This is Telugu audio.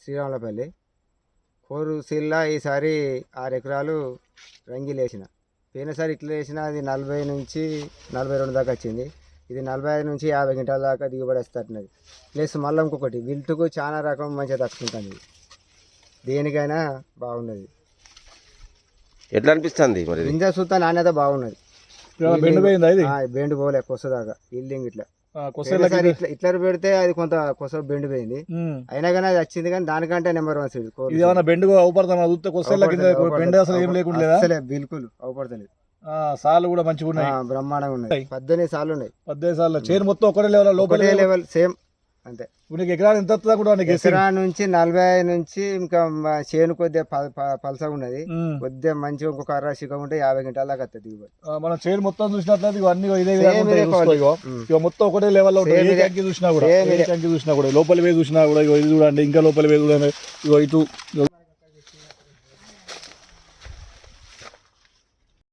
శ్రీరాములపల్లి. కోరుసిల్లా ఈసారి 6 ఎకరాలు రంగీలు వేసిన. పోయినసారి ఇట్లా వేసిన అది 40 నుంచి 42 దాకా వచ్చింది. ఇది 45 నుంచి 50 క్వింటాల దాకా దిగుబడి వస్తున్నది. ప్లస్ మళ్ళీ ఇంకొకటి విల్టుకు చాలా రకం మంచిగా తట్టుకుంటుంది. ఇది దేనికైనా బాగున్నది. ఎట్లా అనిపిస్తుంది మరి? గింజ సూత నాణ్యత బాగున్నది. బెండు పోయిందా ఇది? బెండు పోలే కొసదాకా ఇల్లింగ్ ఇట్లా ఇట్లా పెడితే అది కొంత కొస బెండు పోయింది. అయినా కానీ అది వచ్చింది. కానీ దానికంటే నెంబర్ 1 సీడ్. బెండు అవుపడుతున్నా బెండు అసలు ఏం లేకుండా అసలే బిల్కుల్ అవుపడతలేదు. సార్లు కూడా మంచిగా ఉన్నాయి, బ్రహ్మాండంగా ఉన్నాయి. 18 సార్లు ఉన్నాయి. 18 సార్లు చేను మొత్తం ఒకటే లెవెల్, ఒకటే లెవెల్ సేమ్ అంతే. నీకు ఎకరాలు ఎంత వస్తుందా కూడా? ఎకరా నుంచి 45 నుంచి ఇంకా చేను కొద్దిగా పలసగా ఉన్నది. కొద్దిగా మంచిగా ఇంకొక 60 శిఖం ఉంటే 50 క్వింటాల దాకా వస్తుంది దిగుబడి. మనం చేను మొత్తం చూసినట్లయితే ఇవన్నీ ఇదే ఇక మొత్తం ఒకటే లెవెల్ లో చూసినా కూడా లోపలి వే చూసినా కూడా ఇది చూడండి, ఇంకా లోపలి వే చూడండి. ఇగో ఇటు